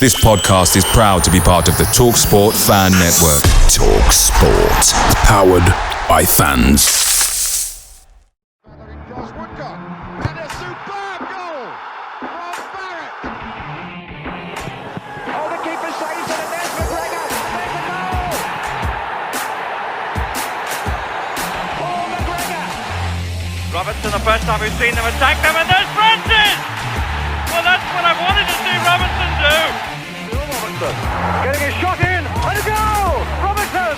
This podcast is proud to be part of the TalkSPORT Fan Network. TalkSPORT. Powered by fans. Robertson, the first time we've seen them attack them, and there's Francis! Well, that's what I wanted to see Robertson do! Robertson getting his shot in, and a goal! Robertson!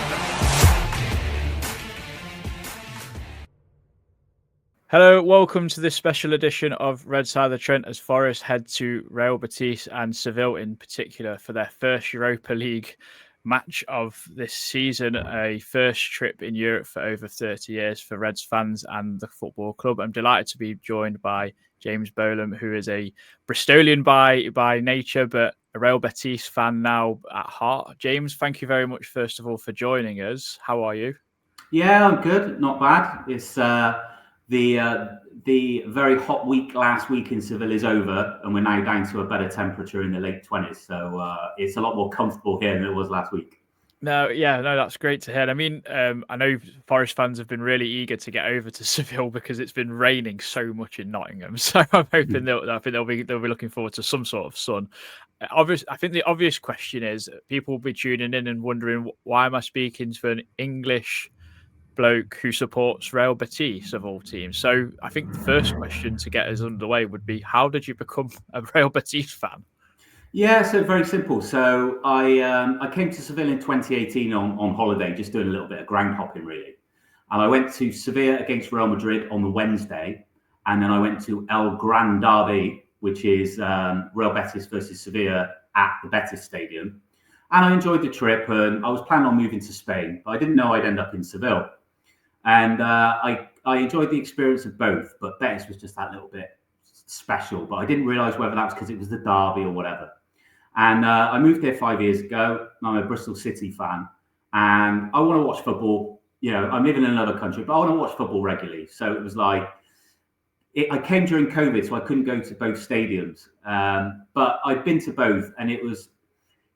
Hello, welcome to this special edition of Red Side of the Trent as Forest head to Real Betis and Seville in particular for their first Europa League match of this season, a first trip in Europe for over 30 years for Reds fans and the football club. I'm delighted to be joined by James Bolam, who is a Bristolian by nature, but a Real Betis fan now at heart. James, thank you very much, first of all, for joining us. How are you? Yeah, I'm good. Not bad. It's the very hot week last week in Seville is over, and we're now down to a better temperature in the late 20s. So it's a lot more comfortable here than it was last week. No, that's great to hear. I mean, I know Forest fans have been really eager to get over to Seville because it's been raining so much in Nottingham. So I'm hoping they'll be looking forward to some sort of sun. I think the obvious question is people will be tuning in and wondering, why am I speaking to an English bloke who supports Real Betis of all teams? So I think the first question to get us underway would be, how did you become a Real Betis fan? Yeah, so very simple. So I came to Seville in 2018 on holiday, just doing a little bit of ground hopping, really. And I went to Sevilla against Real Madrid on the Wednesday, and then I went to El Gran Derby, which is Real Betis versus Sevilla at the Betis Stadium. And I enjoyed the trip, and I was planning on moving to Spain, but I didn't know I'd end up in Seville. And I enjoyed the experience of both, but Betis was just that little bit special. But I didn't realise whether that was because it was the derby or whatever. And I moved there 5 years ago. I'm a Bristol City fan, and I want to watch football. You know, I'm living in another country, but I want to watch football regularly. So it was like, I came during COVID, so I couldn't go to both stadiums. But I'd been to both, and it was,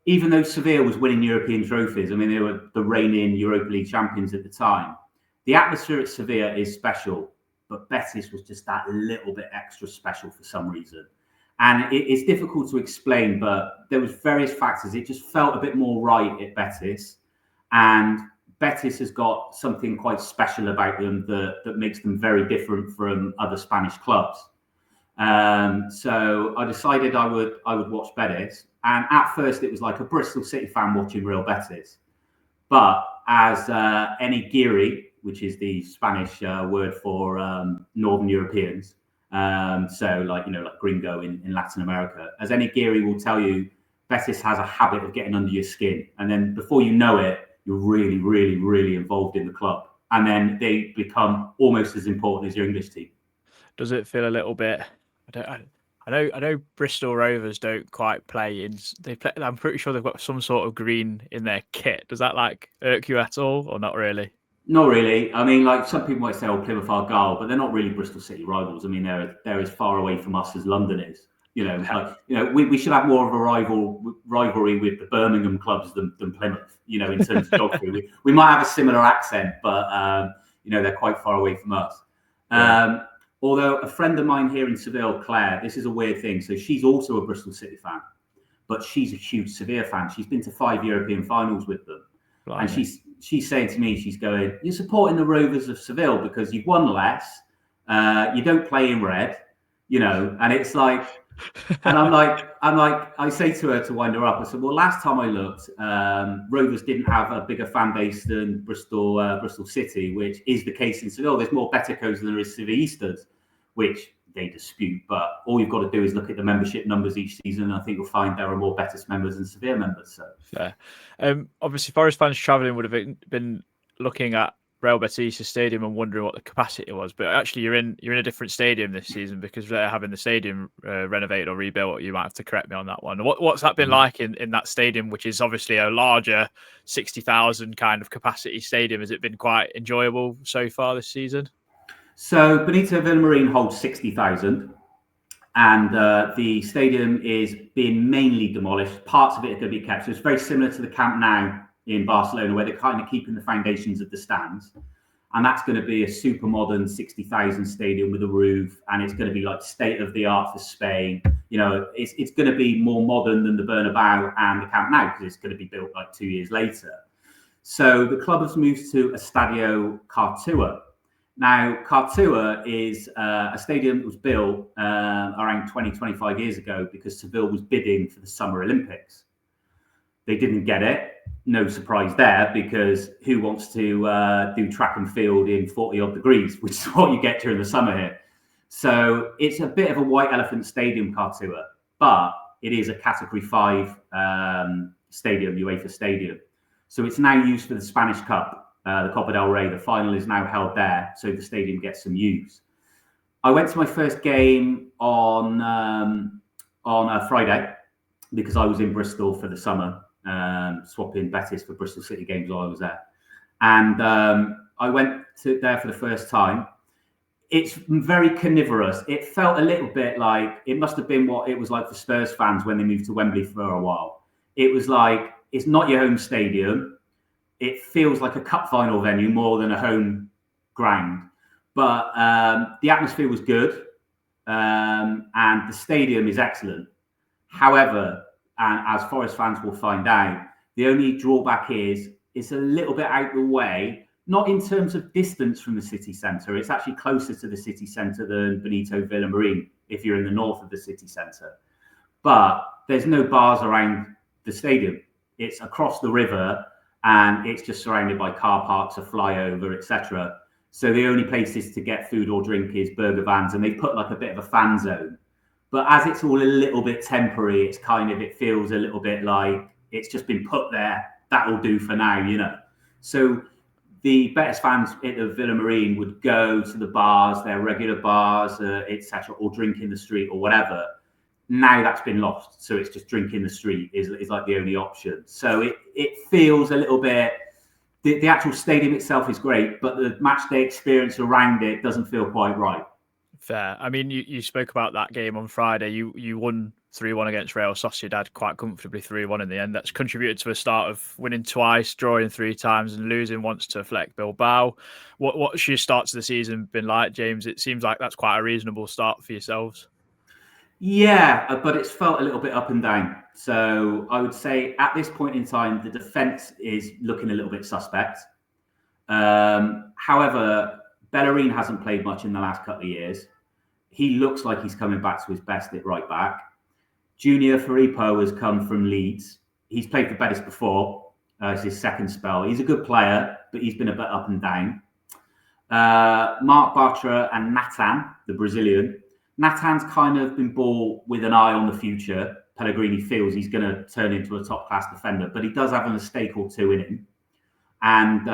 even though Seville was winning European trophies, I mean, they were the reigning Europa League champions at the time. The atmosphere at Sevilla is special, but Betis was just that little bit extra special for some reason. And it's difficult to explain, but there was various factors. It just felt a bit more right at Betis. And Betis has got something quite special about them that makes them very different from other Spanish clubs. So I decided I would watch Betis. And at first it was like a Bristol City fan watching Real Betis. But as any Giri, which is the Spanish word for Northern Europeans, so like gringo in Latin America, as any Giri will tell you, Betis has a habit of getting under your skin. And then before you know it, you're really, really, really involved in the club. And then they become almost as important as your English team. Does it feel a little bit... I know Bristol Rovers don't quite play I'm pretty sure they've got some sort of green in their kit. Does that irk you at all, or not really? Not really. I mean, some people might say, Plymouth Argyle, but they're not really Bristol City rivals. I mean, they're as far away from us as London is. We should have more of a rivalry with the Birmingham clubs than Plymouth. In terms of geography, we might have a similar accent, but they're quite far away from us. Yeah. Although a friend of mine here in Seville, Claire, this is a weird thing. So she's also a Bristol City fan, but she's a huge Sevilla fan. She's been to 5 European finals with them. Right. And she's saying to me, she's going, you're supporting the Rovers of Seville because you've won less, you don't play in red, and it's like, and I'm like, I say to her to wind her up, I said, well, last time I looked, Rovers didn't have a bigger fan base than Bristol City, which is the case in Seville. There's more Beticos than there is Sevillistas, which they dispute, but all you've got to do is look at the membership numbers each season, and I think you'll find there are more Betis members than Sevilla members. So fair. Obviously, Forest fans travelling would have been looking at Real Betis Stadium and wondering what the capacity was, but actually you're in a different stadium this season because they're having the stadium renovated or rebuilt. You might have to correct me on that one. What's that been like in that stadium, which is obviously a larger 60,000 kind of capacity stadium? Has it been quite enjoyable so far this season? So Benito Villamarín holds 60,000, And the stadium is being mainly demolished. Parts of it are going to be kept. So it's very similar to the Camp Nou in Barcelona, where they're kind of keeping the foundations of the stands. And that's going to be a super modern 60,000 stadium with a roof. And it's going to be like state of the art for Spain. You know, it's going to be more modern than the Bernabeu and the Camp Nou, because it's going to be built like 2 years later. So the club has moved to Estadio Cartua. Now, Cartua is a stadium that was built around 20, 25 years ago because Seville was bidding for the Summer Olympics. They didn't get it. No surprise there, because who wants to do track and field in 40 odd degrees, which is what you get during the summer here. So it's a bit of a white elephant stadium, Cartua, but it is a Category 5 stadium, UEFA stadium. So it's now used for the Spanish Cup. The Copa del Rey, the final is now held there, so the stadium gets some use. I went to my first game on a Friday because I was in Bristol for the summer, swapping Betis for Bristol City games while I was there. And I went there for the first time. It's very carnivorous. It felt a little bit like, it must have been what it was like for Spurs fans when they moved to Wembley for a while. It was like, it's not your home stadium. It feels like a cup final venue more than a home ground. But the atmosphere was good, and the stadium is excellent. However, and as Forest fans will find out, the only drawback is it's a little bit out the way, not in terms of distance from the city centre. It's actually closer to the city centre than Benito Villamarín if you're in the north of the city centre. But there's no bars around the stadium. It's across the river, and it's just surrounded by car parks, a flyover, etc. So the only places to get food or drink is burger vans, and they've put like a bit of a fan zone. But as it's all a little bit temporary, it's kind of, it feels a little bit like it's just been put there. That will do for now, you know. So the Betis fans at the Villamarín would go to the bars, their regular bars, etc., or drink in the street or whatever. Now that's been lost, so it's just drink in the street is like the only option. So it feels a little bit. The actual stadium itself is great, but the match day experience around it doesn't feel quite right. Fair. I mean, you spoke about that game on Friday. You won 3-1 against Real Sociedad quite comfortably, 3-1 in the end. That's contributed to a start of winning twice, drawing 3 times, and losing once to Fleck Bilbao. What's your start to the season been like, James? It seems like that's quite a reasonable start for yourselves. Yeah, but it's felt a little bit up and down. So I would say at this point in time, the defence is looking a little bit suspect. However, Bellerin hasn't played much in the last couple of years. He looks like he's coming back to his best at right back. Junior Firpo has come from Leeds. He's played for Betis before. It's his second spell. He's a good player, but he's been a bit up and down. Marc Bartra and Nathan, the Brazilian. Nathan's kind of been bought with an eye on the future. Pellegrini feels he's going to turn into a top-class defender, but he does have a mistake or two in him. And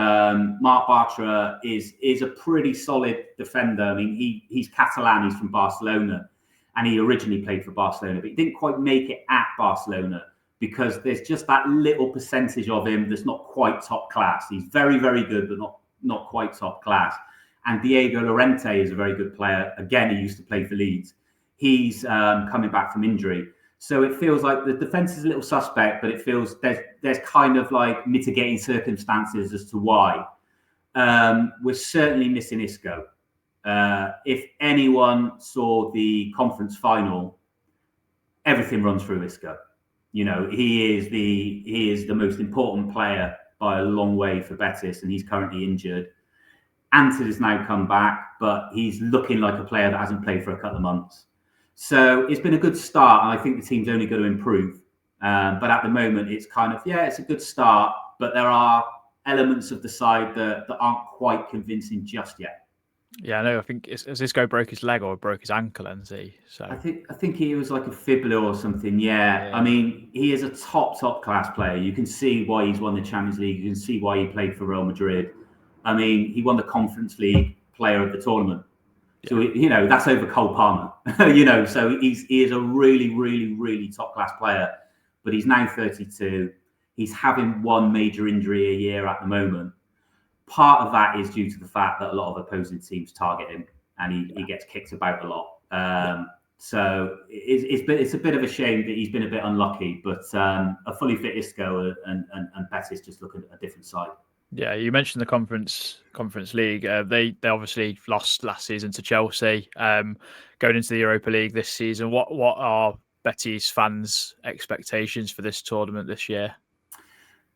Marc Bartra is a pretty solid defender. I mean, he's Catalan, he's from Barcelona, and he originally played for Barcelona, but he didn't quite make it at Barcelona because there's just that little percentage of him that's not quite top class. He's very, very good, but not quite top class. And Diego Llorente is a very good player. Again, he used to play for Leeds. He's coming back from injury. So it feels like the defence is a little suspect, but it feels there's kind of like mitigating circumstances as to why. We're certainly missing Isco. If anyone saw the conference final, everything runs through Isco. You know, he is the most important player by a long way for Betis, and he's currently injured. Anton has now come back, but he's looking like a player that hasn't played for a couple of months. So it's been a good start, and I think the team's only going to improve. But at the moment, it's kind of, it's a good start, but there are elements of the side that aren't quite convincing just yet. Yeah, I know. I think has Isco broke his leg or broke his ankle, NZ? So I think he was like a fibula or something. Yeah. I mean, he is a top class player. You can see why he's won the Champions League. You can see why he played for Real Madrid. I mean, he won the Conference League Player of the Tournament. So, you know, that's over Cole Palmer, you know, so he is a really, really, really top class player, but he's now 32. He's having one major injury a year at the moment. Part of that is due to the fact that a lot of opposing teams target him and he gets kicked about a lot. So it's a bit of a shame that he's been a bit unlucky, but a fully fit Isco and Betis just look at a different side. Yeah, you mentioned the Conference League. They obviously lost last season to Chelsea. Going into the Europa League this season, what are Betis fans' expectations for this tournament this year?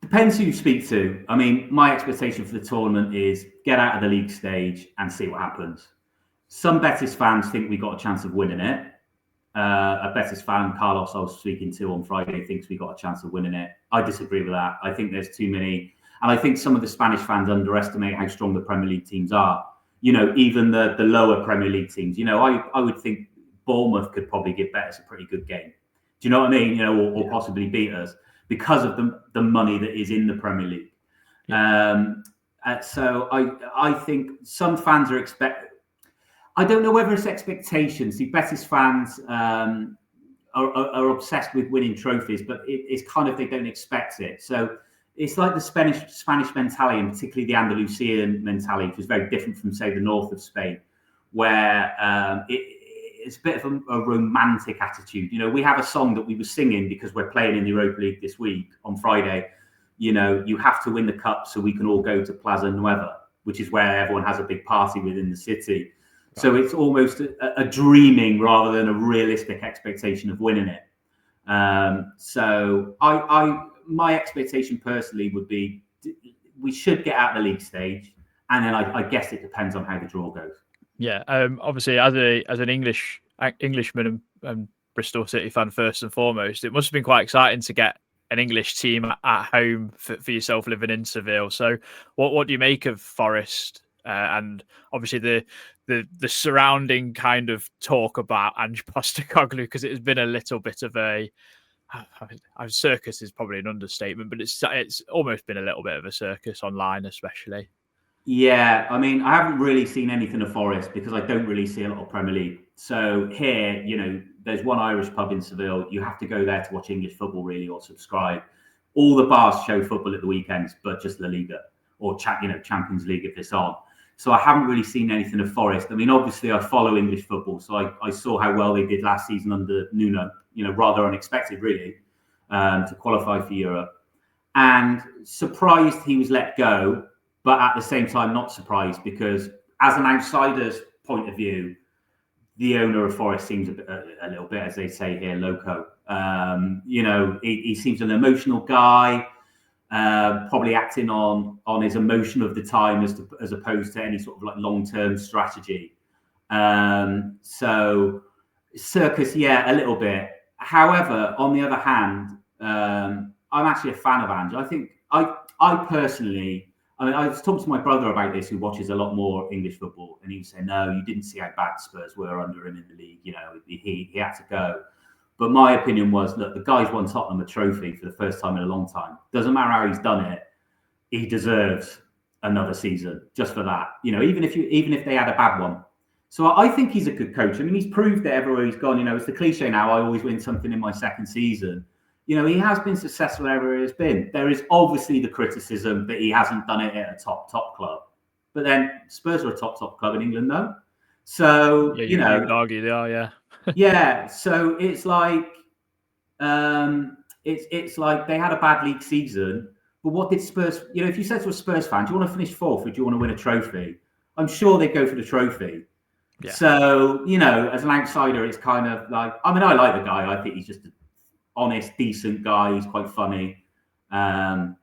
Depends who you speak to. I mean, my expectation for the tournament is get out of the league stage and see what happens. Some Betis fans think we got a chance of winning it. A Betis fan, Carlos, I was speaking to on Friday, thinks we got a chance of winning it. I disagree with that. I think there's too many. And I think some of the Spanish fans underestimate how strong the Premier League teams are. You know, even the lower Premier League teams. You know, I would think Bournemouth could probably give Betis a pretty good game. Do you know what I mean? You know, or possibly beat us because of the money that is in the Premier League. So I think some fans are I don't know whether it's expectations. See, Betis fans are obsessed with winning trophies, but it's kind of they don't expect it. So it's like the Spanish mentality, and particularly the Andalusian mentality, which is very different from, say, the north of Spain, where it's a bit of a romantic attitude. You know, we have a song that we were singing because we're playing in the Europa League this week on Friday. You know, you have to win the cup so we can all go to Plaza Nueva, which is where everyone has a big party within the city. So it's almost a dreaming rather than a realistic expectation of winning it. So my expectation personally would be we should get out of the league stage, and then I guess it depends on how the draw goes. Yeah, obviously as an Englishman and Bristol City fan first and foremost, it must have been quite exciting to get an English team at home for yourself living in Seville. So what do you make of Forest? And obviously the surrounding kind of talk about Ange Postecoglou, because it has been a little bit of a circus is probably an understatement, but it's almost been a little bit of a circus online, especially. Yeah, I mean, I haven't really seen anything of Forest because I don't really see a lot of Premier League. So here, you know, there's one Irish pub in Seville. You have to go there to watch English football, really, or subscribe. All the bars show football at the weekends, but just La Liga or Champions League if it's on. So I haven't really seen anything of Forest. I mean, obviously, I follow English football, so I saw how well they did last season under Nuno. You know, rather unexpected, really, to qualify for Europe. And surprised he was let go, but at the same time, not surprised because, as an outsider's point of view, the owner of Forest seems a little bit, as they say here, loco. You know, he seems an emotional guy. Probably acting on his emotion of the time as opposed to any sort of like long-term strategy. So circus, yeah, a little bit. However, on the other hand, I'm actually a fan of Ange. I think I personally, I mean, I was talking to my brother about this, who watches a lot more English football, and he was saying, no, you didn't see how bad Spurs were under him in the league. You know, he had to go. But my opinion was, look, the guy's won Tottenham a trophy for the first time in a long time. Doesn't matter how he's done it, he deserves another season just for that. You know, even if they had a bad one. So I think he's a good coach. I mean, he's proved that everywhere he's gone. You know, it's the cliche now. I always win something in my second season. You know, he has been successful everywhere he's been. There is obviously the criticism that he hasn't done it at a top club. But then Spurs are a top club in England, though. So yeah, you know, you would argue they are, yeah. Yeah, so it's like it's like they had a bad league season, but what did Spurs? You know, if you said to a Spurs fan, "Do you want to finish fourth or do you want to win a trophy?" I'm sure they'd go for the trophy. Yeah. So you know, as an outsider, it's kind of like, I mean, I like the guy. I think he's just an honest, decent guy. He's quite funny. But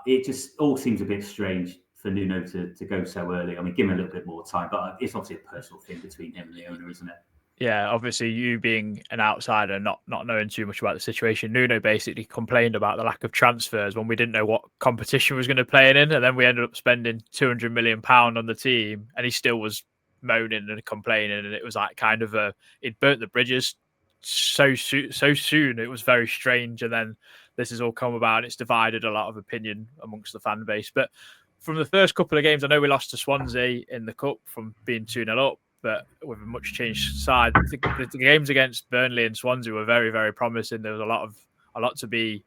it just all seems a bit strange for Nuno to go so early. I mean, give him a little bit more time, but it's obviously a personal thing between him and the owner, isn't it? Yeah, obviously you being an outsider, not knowing too much about the situation, Nuno basically complained about the lack of transfers when we didn't know what competition was going to play in, and then we ended up spending £200 million on the team, and he still was moaning and complaining, and it was like kind of it burnt the bridges so soon. It was very strange, and then this has all come about. It's divided a lot of opinion amongst the fan base. But from the first couple of games, I know we lost to Swansea in the cup from being 2-0 up, but with a much changed side. The games against Burnley and Swansea were very, very promising. There was a lot to be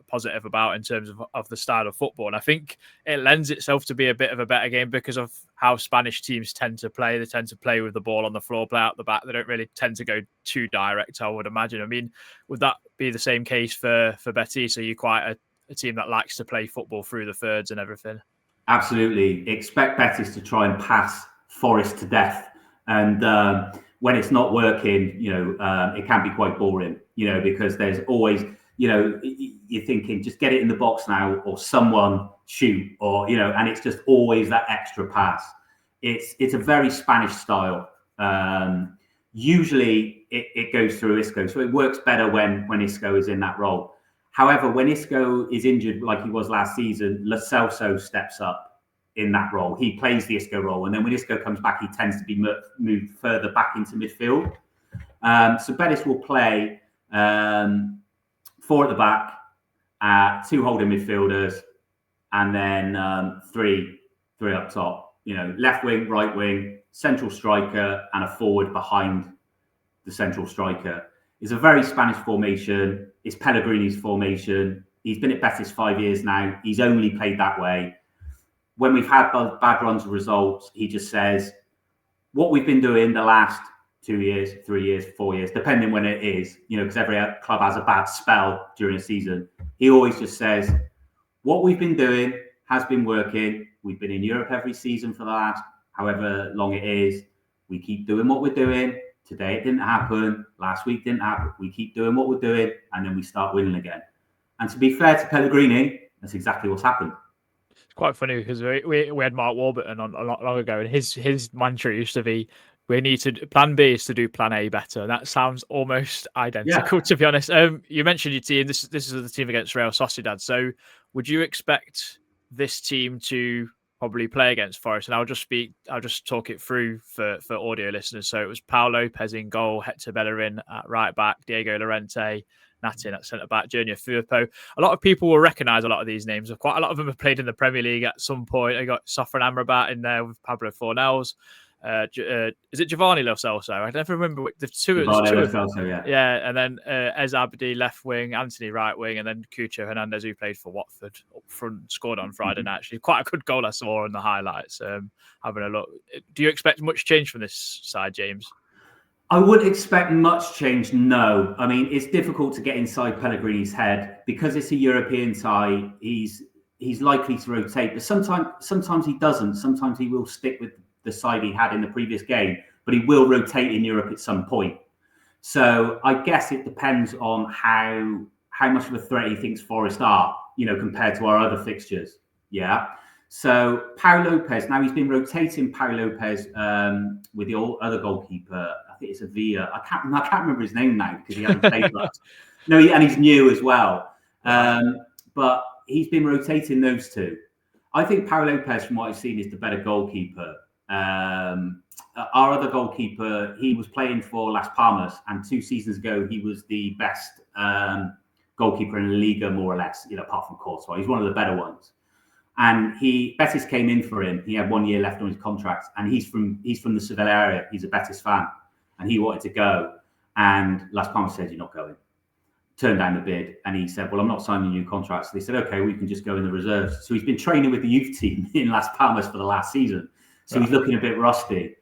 positive about in terms of the style of football. And I think it lends itself to be a bit of a better game because of how Spanish teams tend to play. They tend to play with the ball on the floor, play out the back. They don't really tend to go too direct, I would imagine. I mean, would that be the same case for Betis? Are you quite a team that likes to play football through the thirds and everything? Absolutely. Expect Betis to try and pass Forest to death. And when it's not working, it can be quite boring, because there's always, you're thinking, just get it in the box now, or someone shoot, or, and it's just always that extra pass. It's a very Spanish style. Usually it goes through Isco. So it works better when Isco is in that role. However, when Isco is injured, like he was last season, Lo Celso steps up in that role. He plays the Isco role. And then when Isco comes back, he tends to be moved further back into midfield. So Betis will play 4 at the back, 2 holding midfielders, and then 3 up top. Left wing, right wing, central striker, and a forward behind the central striker. It's a very Spanish formation. It's Pellegrini's formation. He's been at Betis 5 years now. He's only played that way. When we've had bad runs of results, he just says, what we've been doing the last 2 years, 3 years, 4 years, depending when it is, because every club has a bad spell during a season. He always just says, what we've been doing has been working. We've been in Europe every season for the last however long it is. We keep doing what we're doing. Today it didn't happen. Last week didn't happen. We keep doing what we're doing, and then we start winning again. And to be fair to Pellegrini, that's exactly what's happened. It's quite funny because we had Mark Warburton on a lot long ago, and his mantra used to be, plan B is to do plan A better. That sounds almost identical, to be honest. You mentioned your team. This is the team against Real Sociedad. So would you expect this team to probably play against Forest? And I'll just talk it through for audio listeners. So it was Pau Lopez in goal, Hector Bellerin at right back, Diego Llorente, Natin at centre back, Junior Firpo. A lot of people will recognise a lot of these names. Quite a lot of them have played in the Premier League at some point. I got Sofran Amrabat in there with Pablo Fornells. Is it Giovanni Lo Celso? I never remember the two. Giovanni Lo Celso, yeah. Yeah, and then Ez Abdi left wing, Anthony right wing, and then Cucho Hernandez, who played for Watford up front, scored on Friday night. Actually, quite a good goal I saw in the highlights. Having a look, do you expect much change from this side, James? I wouldn't expect much change, no. I mean, it's difficult to get inside Pellegrini's head because it's a European tie. He's likely to rotate, but sometimes he doesn't. Sometimes he will stick with the side he had in the previous game, but he will rotate in Europe at some point. So I guess it depends on how much of a threat he thinks Forest are, compared to our other fixtures. Yeah. So Pau Lopez, now he's been rotating Pau Lopez with the other goalkeeper. I think it's Avila. I can't remember his name now because he hasn't played much. No, and he's new as well. But he's been rotating those two. I think Pau Lopez, from what I've seen, is the better goalkeeper. Our other goalkeeper, he was playing for Las Palmas, and 2 seasons ago he was the best goalkeeper in La Liga, more or less, apart from Courtois. He's one of the better ones. And Betis came in for him. He had 1 year left on his contract, and he's from the Seville area. He's a Betis fan, and he wanted to go. And Las Palmas said, "You're not going." Turned down the bid, and he said, "Well, I'm not signing a new contract." So they said, "Okay, we can just go in the reserves." So he's been training with the youth team in Las Palmas for the last season. So he's looking a bit rusty.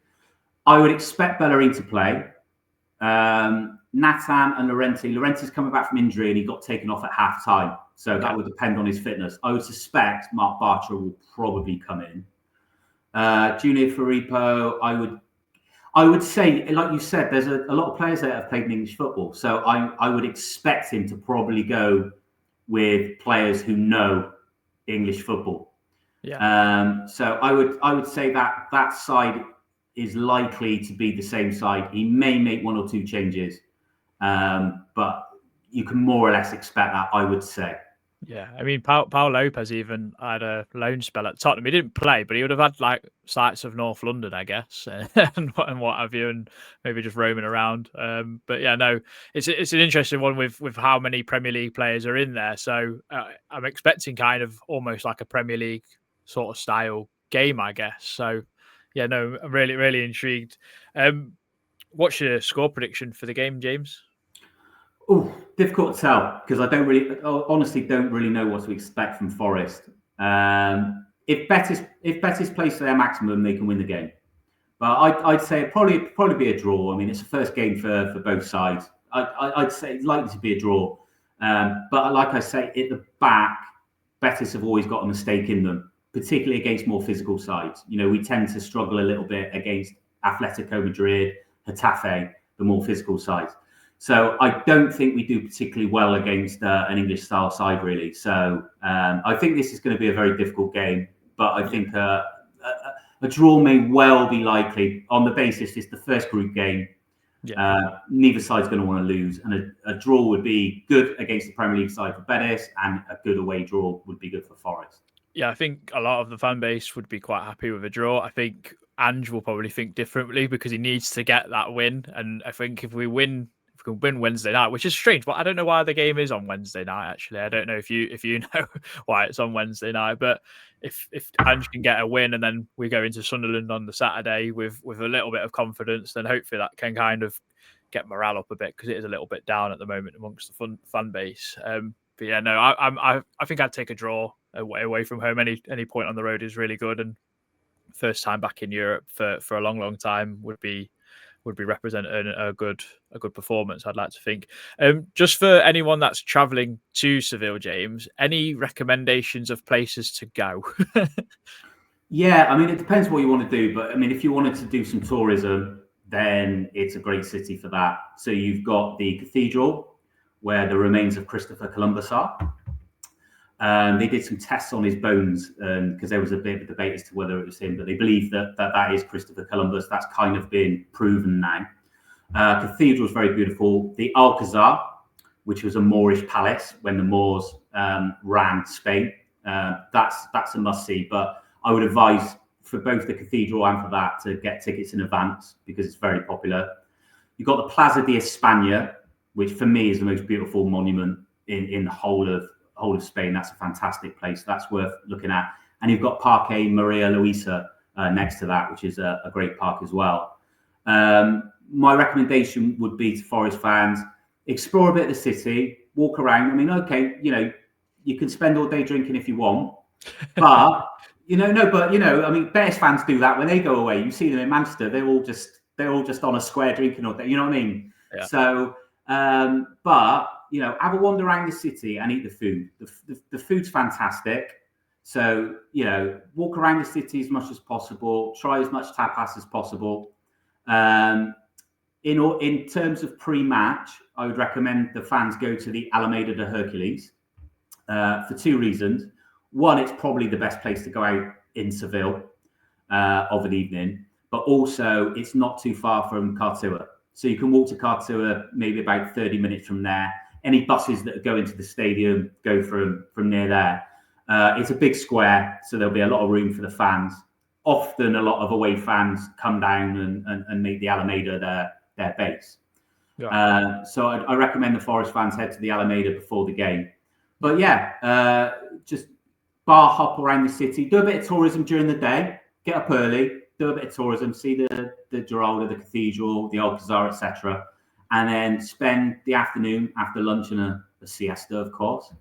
I would expect Bellerin to play. Nathan and Llorente's coming back from injury, and he got taken off at half time. So that would depend on his fitness. I would suspect Mark Bartra will probably come in. Junior Firpo, I would say, like you said, there's a lot of players that have played in English football. So I would expect him to probably go with players who know English football. Yeah. So I would say that side is likely to be the same side. He may make 1 or 2 changes, but you can more or less expect that, I would say. Yeah, I mean, Pau Lopez even had a loan spell at Tottenham. He didn't play, but he would have had like sights of North London, I guess, and what have you, and maybe just roaming around. But yeah, no, it's an interesting one with how many Premier League players are in there. So I'm expecting kind of almost like a Premier League sort of style game, I guess. So yeah, no, I'm really intrigued. What's your score prediction for the game, James? Oh, difficult to tell because I honestly don't really know what to expect from Forest. If Betis plays to their maximum, they can win the game. But I'd say it'd probably be a draw. I mean, it's the first game for both sides. I'd say it's likely to be a draw. But like I say, at the back, Betis have always got a mistake in them, particularly against more physical sides. You know, we tend to struggle a little bit against Atletico Madrid, Getafe, the more physical sides. So I don't think we do particularly well against an English-style side, really. So I think this is going to be a very difficult game. But I think a draw may well be likely on the basis it's the first group game. Yeah. Neither side's going to want to lose, and a draw would be good against the Premier League side for Betis, and a good away draw would be good for Forest. Yeah, I think a lot of the fan base would be quite happy with a draw. I think Ange will probably think differently because he needs to get that win, and I think if we can win Wednesday night, which is strange, but I don't know why the game is on Wednesday night. Actually, I don't know if you know why it's on Wednesday night, but if Ange can get a win and then we go into Sunderland on the Saturday with a little bit of confidence, then hopefully that can kind of get morale up a bit because it is a little bit down at the moment amongst the fan base. But yeah, no, I think I'd take a draw away from home. Any point on the road is really good, and first time back in Europe for a long time would be representing a good performance, I'd like to think. Just for anyone that's travelling to Seville, James, any recommendations of places to go? Yeah, I mean, it depends what you want to do. But I mean, if you wanted to do some tourism, then it's a great city for that. So you've got the cathedral, where the remains of Christopher Columbus are. They did some tests on his bones because there was a bit of a debate as to whether it was him, but they believe that is Christopher Columbus. That's kind of been proven now. Cathedral is very beautiful. The Alcazar, which was a Moorish palace when the Moors ran Spain, that's a must-see. But I would advise for both the cathedral and for that to get tickets in advance because it's very popular. You've got the Plaza de España, which for me is the most beautiful monument in the whole of Spain. That's a fantastic place. That's worth looking at. And you've got Parque Maria Luisa next to that, which is a great park as well. My recommendation would be to Forest fans, explore a bit of the city, walk around. I mean, okay, you can spend all day drinking if you want, but I mean, Bears fans do that when they go away. You see them in Manchester; they're all just on a square drinking all day. You know what I mean? Yeah. So, but have a wander around the city and eat the food. The food's fantastic. So, walk around the city as much as possible. Try as much tapas as possible. In terms of pre-match, I would recommend the fans go to the Alameda de Hercules for two reasons. One, it's probably the best place to go out in Seville of an evening, but also it's not too far from Cartua. So you can walk to Cartua maybe about 30 minutes from there. Any buses that go into the stadium go from near there. It's a big square, so there'll be a lot of room for the fans. Often a lot of away fans come down and make the Alameda their base. Yeah. So I recommend the Forest fans head to the Alameda before the game. But yeah, just bar hop around the city, do a bit of tourism during the day, get up early, do a bit of tourism, see the Giralda, the cathedral, the Alcazar, etc., and then spend the afternoon after lunch and a siesta, of course,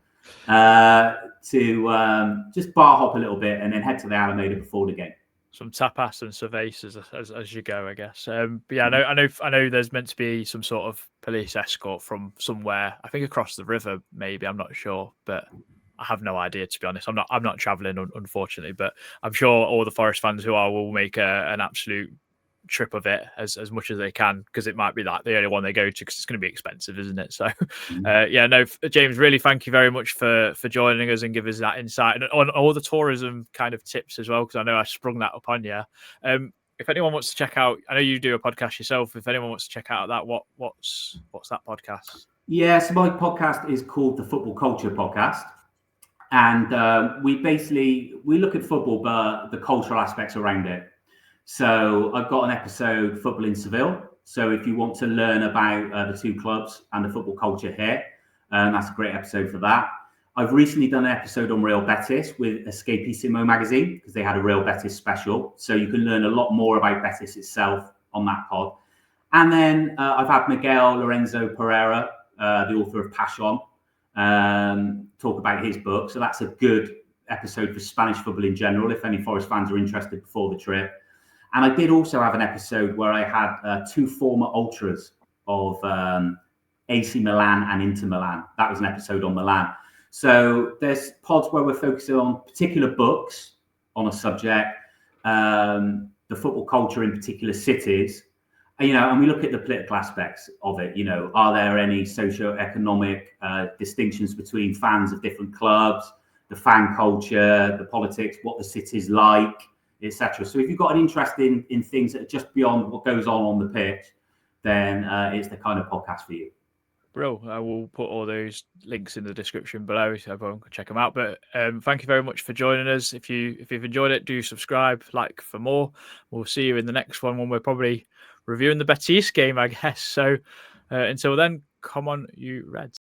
to just bar hop a little bit and then head to the Alameda before the game. Some tapas and cervezas as you go, I guess. But yeah, I know. There's meant to be some sort of police escort from somewhere. I think across the river, maybe. I'm not sure, but I have no idea, to be honest. I'm not travelling, unfortunately, but I'm sure all the Forest fans who are will make an absolute trip of it as much as they can, because it might be like the only one they go to, because it's going to be expensive, isn't it? So James, really thank you very much for joining us and give us that insight and on all the tourism kind of tips as well, because I know I sprung that upon you. If anyone wants to check out, I know you do a podcast yourself, if anyone wants to check out that, what's that podcast? Yeah, so my podcast is called the Football Culture Podcast. And we look at football, but the cultural aspects around it. So I've got an episode, Football in Seville. So if you want to learn about the two clubs and the football culture here, that's a great episode for that. I've recently done an episode on Real Betis with Escapissimo magazine, because they had a Real Betis special. So you can learn a lot more about Betis itself on that pod. And then I've had Miguel Lorenzo Pereira the author of Passion, talk about his book. So that's a good episode for Spanish football in general, if any Forest fans are interested before the trip. And I did also have an episode where I had two former ultras of AC Milan and Inter Milan. That was an episode on Milan. So there's pods where we're focusing on particular books on a subject, the football culture in particular cities, and we look at the political aspects of it. Are there any socio-economic distinctions between fans of different clubs, the fan culture, the politics, what the city's like, etc. So if you've got an interest in things that are just beyond what goes on the pitch, then it's the kind of podcast for you. Bro, I will put all those links in the description below so everyone can check them out. But thank you very much for joining us. If you've enjoyed it, do subscribe, like for more. We'll see you in the next one when we're probably reviewing the Betis game, I guess. So until then, come on, you Reds.